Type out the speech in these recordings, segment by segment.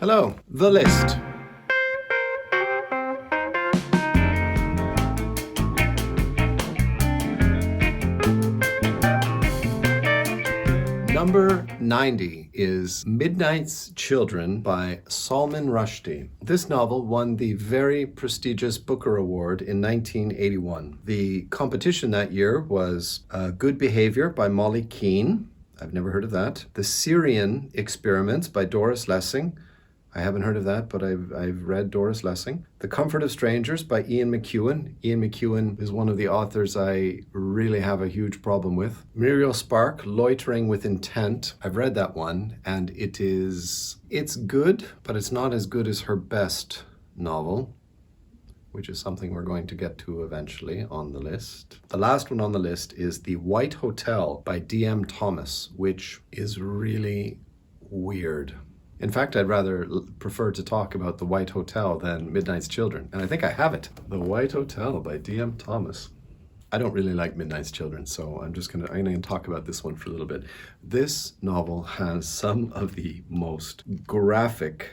Hello, the list. Number 90 is Midnight's Children by Salman Rushdie. This novel won the very prestigious Booker Award in 1981. The competition that year was Good Behavior by Molly Keane. I've never heard of that. The Syrian Experiments by Doris Lessing. I haven't heard of that, but I've read Doris Lessing. The Comfort of Strangers by Ian McEwan. Ian McEwan is one of the authors I really have a huge problem with. Muriel Spark, Loitering with Intent. I've read that one, and it's good, but it's not as good as her best novel, which is something we're going to get to eventually on the list. The last one on the list is The White Hotel by D.M. Thomas, which is really weird. In fact, I'd rather prefer to talk about The White Hotel than Midnight's Children, and I think I have it. The White Hotel by D.M. Thomas. I don't really like Midnight's Children, so I'm gonna talk about this one for a little bit. This novel has some of the most graphic,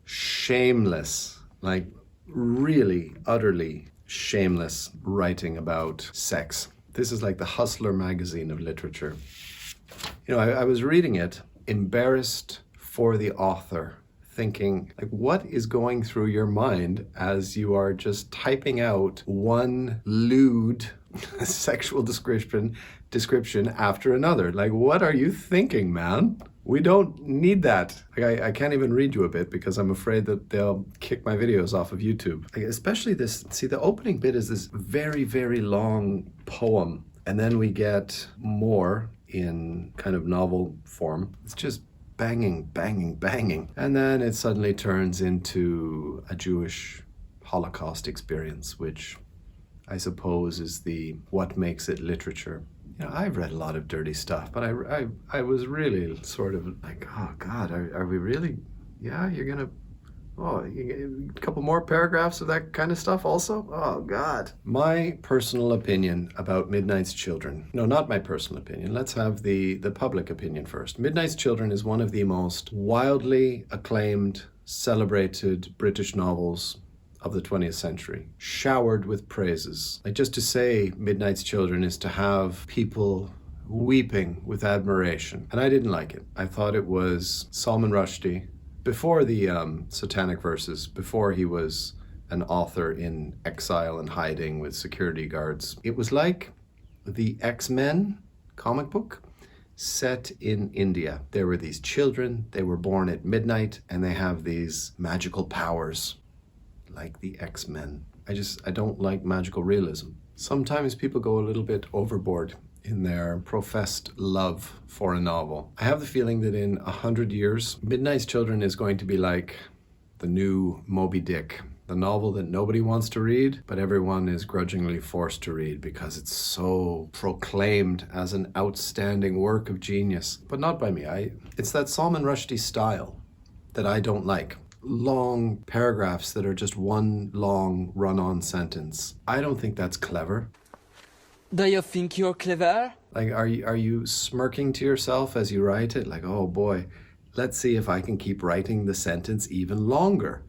shameless, like really, utterly shameless writing about sex. This is like the Hustler magazine of literature. You know, I was reading it, embarrassed for the author, thinking, like, what is going through your mind as you are just typing out one lewd sexual description after another? Like, what are you thinking, man? We don't need that. Like, I can't even read you a bit because I'm afraid that they'll kick my videos off of YouTube. Like, especially this, see, the opening bit is this very, very long poem, and then we get more in kind of novel form. It's just banging, banging, banging. And then it suddenly turns into a Jewish Holocaust experience, which I suppose is what makes it literature. You know, I've read a lot of dirty stuff, but I was really sort of like, oh God, are we really? Yeah, you're gonna, a couple more paragraphs of that kind of stuff also? Oh God. My personal opinion about Midnight's Children. No, not my personal opinion. Let's have the public opinion first. Midnight's Children is one of the most wildly acclaimed, celebrated British novels of the 20th century, showered with praises. Like, just to say Midnight's Children is to have people weeping with admiration. And I didn't like it. I thought it was Salman Rushdie, before the Satanic Verses, before he was an author in exile and hiding with security guards. It was like the X-Men comic book set in India. There were these children, they were born at midnight, and they have these magical powers like the X-Men. I don't like magical realism. Sometimes people go a little bit overboard in their professed love for a novel. I have the feeling that in 100 years, Midnight's Children is going to be like the new Moby Dick, the novel that nobody wants to read, but everyone is grudgingly forced to read because it's so proclaimed as an outstanding work of genius. But not by me. It's that Salman Rushdie style that I don't like. Long paragraphs that are just one long run-on sentence. I don't think that's clever. Do you think you're clever? Like, are you smirking to yourself as you write it? Like, oh boy, let's see if I can keep writing the sentence even longer.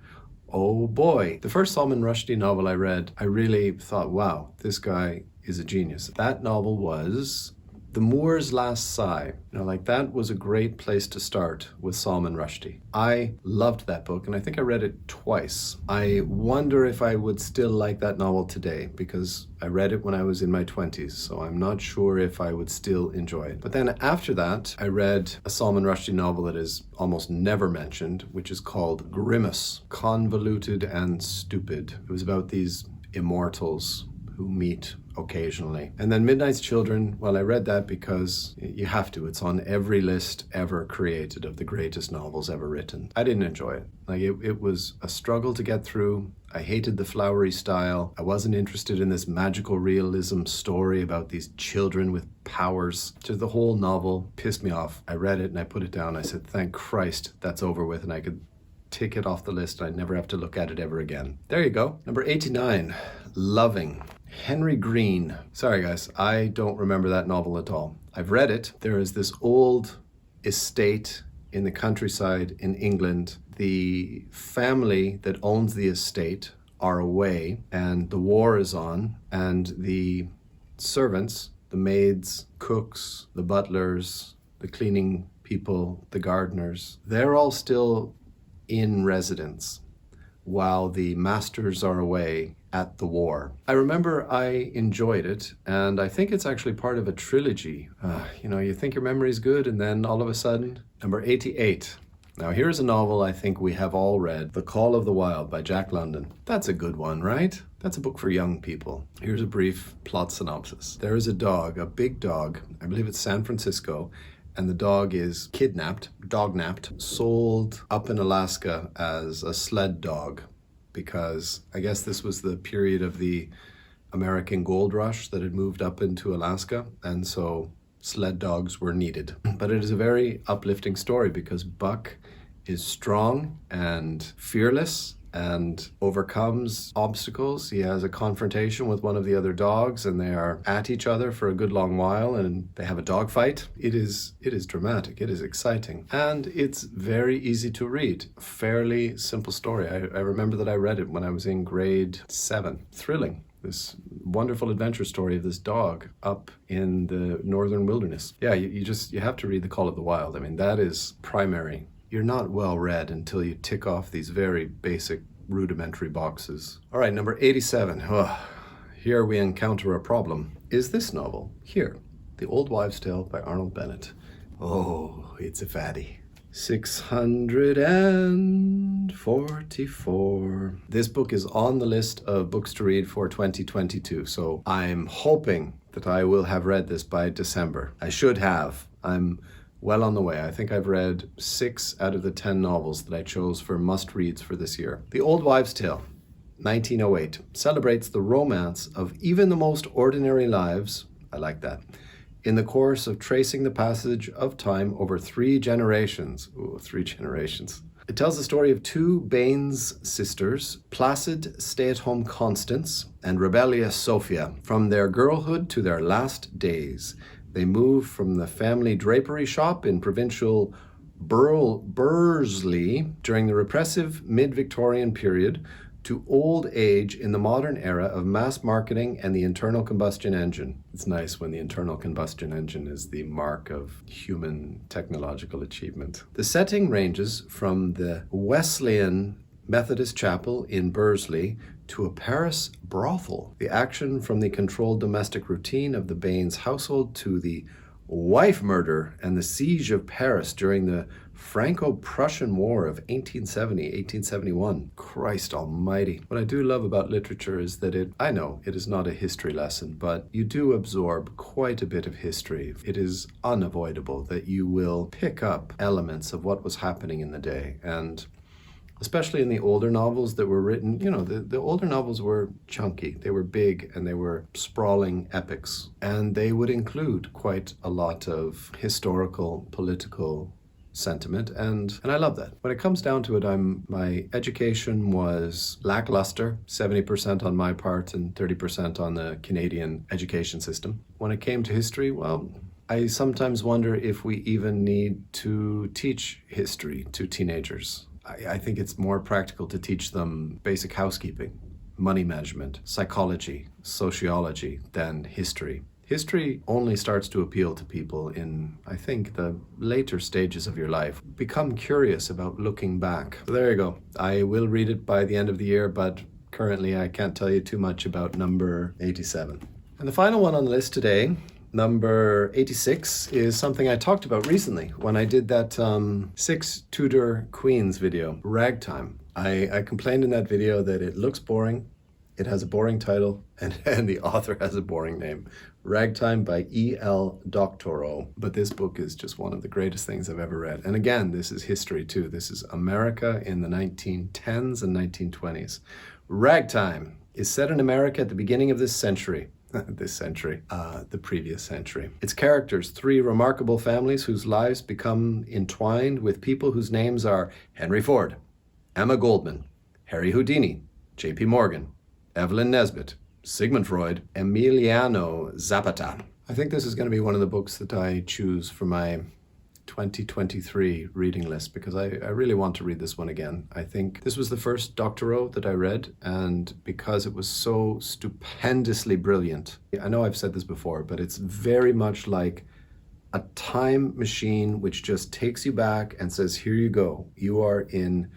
Oh boy. The first Salman Rushdie novel I read, I really thought, wow, this guy is a genius. That novel was The Moor's Last Sigh. You know, like, that was a great place to start with Salman Rushdie. I loved that book, and I think I read it twice. I wonder if I would still like that novel today, because I read it when I was in my 20s, so I'm not sure if I would still enjoy it. But then after that, I read a Salman Rushdie novel that is almost never mentioned, which is called Grimace, Convoluted and Stupid. It was about these immortals who meet occasionally. And then Midnight's Children, well, I read that because you have to. It's on every list ever created of the greatest novels ever written. I didn't enjoy it. Like, it was a struggle to get through. I hated the flowery style. I wasn't interested in this magical realism story about these children with powers. Just the whole novel pissed me off. I read it and I put it down. I said, thank Christ that's over with, and I could tick it off the list and I'd never have to look at it ever again. There you go. Number 89, Loving. Henry Green. Sorry guys, I don't remember that novel at all. I've read it. There is this old estate in the countryside in England. The family that owns the estate are away and the war is on, and the servants, the maids, cooks, the butlers, the cleaning people, the gardeners, they're all still in residence while the masters are away at the war. I remember I enjoyed it, and I think it's actually part of a trilogy. You think your memory's good, and then all of a sudden, number 88. Now here's a novel I think we have all read, The Call of the Wild by Jack London. That's a good one, right? That's a book for young people. Here's a brief plot synopsis. There is a dog, a big dog, I believe it's San Francisco, and the dog is dognapped, sold up in Alaska as a sled dog, because I guess this was the period of the American gold rush that had moved up into Alaska, and so sled dogs were needed. But it is a very uplifting story because Buck is strong and fearless and overcomes obstacles. He has a confrontation with one of the other dogs, and they are at each other for a good long while, and they have a dog fight. It is dramatic, it is exciting, and it's very easy to read. Fairly simple story. I remember that I read it when I was in grade 7. Thrilling. This wonderful adventure story of this dog up in the northern wilderness. Yeah, you have to read The Call of the Wild. I mean, that is primary. You're not well read until you tick off these very basic rudimentary boxes. All right, number 87. Here we encounter a problem. Is this novel here, The Old Wives' Tale by Arnold Bennett. Oh, it's a fatty. 644. This book is on the list of books to read for 2022, so I'm hoping that I will have read this by December. I should have. I'm well on the way. I think I've read 6 out of the 10 novels that I chose for must-reads for this year. The Old Wives' Tale, 1908, celebrates the romance of even the most ordinary lives, I like that, in the course of tracing the passage of time over 3 generations. Ooh, 3 generations. It tells the story of 2 Baines sisters, placid stay-at-home Constance and rebellious Sophia, from their girlhood to their last days. They moved from the family drapery shop in provincial Bursley during the repressive mid-Victorian period to old age in the modern era of mass marketing and the internal combustion engine. It's nice when the internal combustion engine is the mark of human technological achievement. The setting ranges from the Wesleyan Methodist Chapel in Bursley to a Paris brothel. The action from the controlled domestic routine of the Baines household to the wife murder and the siege of Paris during the Franco-Prussian War of 1870-1871. Christ almighty. What I do love about literature is that I know it is not a history lesson, but you do absorb quite a bit of history. It is unavoidable that you will pick up elements of what was happening in the day, and especially in the older novels that were written, the older novels were chunky, they were big, and they were sprawling epics. And they would include quite a lot of historical, political sentiment, and I love that. When it comes down to it, my education was lackluster, 70% on my part and 30% on the Canadian education system. When it came to history, well, I sometimes wonder if we even need to teach history to teenagers. I think it's more practical to teach them basic housekeeping, money management, psychology, sociology than history. History only starts to appeal to people in, I think, the later stages of your life. Become curious about looking back. So there you go. I will read it by the end of the year, but currently I can't tell you too much about number 87. And the final one on the list today, number 86, is something I talked about recently when I did that 6 Tudor Queens video, Ragtime. I complained in that video that it looks boring, it has a boring title, and the author has a boring name. Ragtime by E.L. Doctorow. But this book is just one of the greatest things I've ever read. And again, this is history too. This is America in the 1910s and 1920s. Ragtime is set in America at the beginning of this century. The previous century. Its characters, 3 remarkable families whose lives become entwined with people whose names are Henry Ford, Emma Goldman, Harry Houdini, J.P. Morgan, Evelyn Nesbit, Sigmund Freud, Emiliano Zapata. I think this is going to be one of the books that I choose for my 2023 reading list because I really want to read this one again. I think this was the first Doctorow that I read, and because it was so stupendously brilliant, I know I've said this before, but it's very much like a time machine which just takes you back and says, here you go. You are in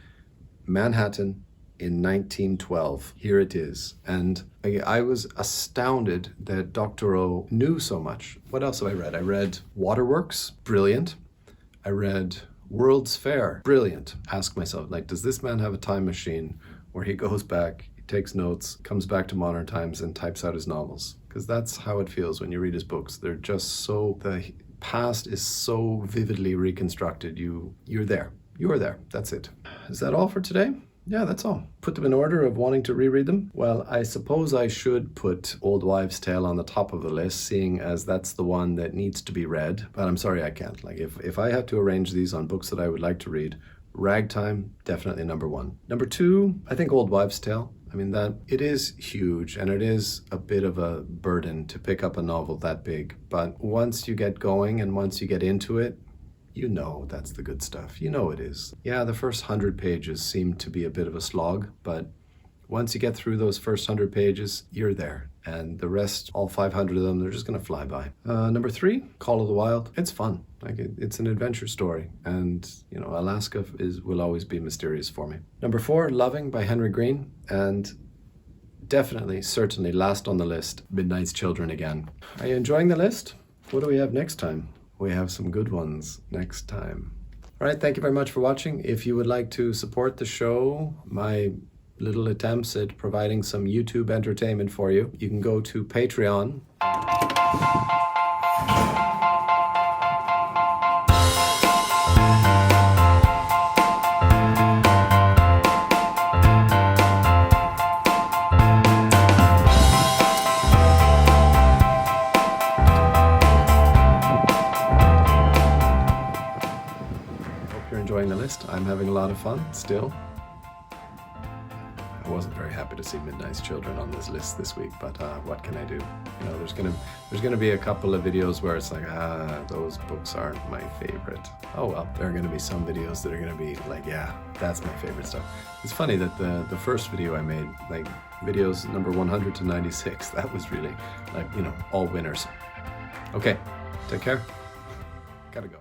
Manhattan in 1912. Here it is. And I was astounded that Doctorow knew so much. What else have I read? I read Waterworks, brilliant. I read World's Fair, brilliant. Ask myself, like, does this man have a time machine where he goes back, he takes notes, comes back to modern times and types out his novels? Because that's how it feels when you read his books. They're just so, the past is so vividly reconstructed. You're there. You are there. That's it. Is that all for today? Yeah, that's all. Put them in order of wanting to reread them. Well, I suppose I should put Old Wives' Tale on the top of the list, seeing as that's the one that needs to be read. But I'm sorry I can't. Like, if I have to arrange these on books that I would like to read, Ragtime, definitely number one. Number two, I think Old Wives' Tale. I mean, that it is huge and it is a bit of a burden to pick up a novel that big. But once you get going and once you get into it, you know that's the good stuff. You know it is. Yeah, the first 100 pages seem to be a bit of a slog, but once you get through those first 100 pages, you're there. And the rest, all 500 of them, they're just going to fly by. Number three, Call of the Wild. It's fun. Like it's an adventure story. And, you know, Alaska will always be mysterious for me. Number four, Loving by Henry Green. And definitely, certainly last on the list, Midnight's Children again. Are you enjoying the list? What do we have next time? We have some good ones next time. All right, thank you very much for watching. If you would like to support the show, my little attempts at providing some YouTube entertainment for you, you can go to Patreon. Enjoying the list. I'm having a lot of fun still. I wasn't very happy to see Midnight's Children on this list this week, but what can I do? You know, there's gonna be a couple of videos where it's like, those books aren't my favorite. Oh well, there are gonna be some videos that are gonna be like, yeah, that's my favorite stuff. It's funny that the first video I made, like videos number 100 to 96, that was really like, you know, all winners. Okay, take care. Gotta go.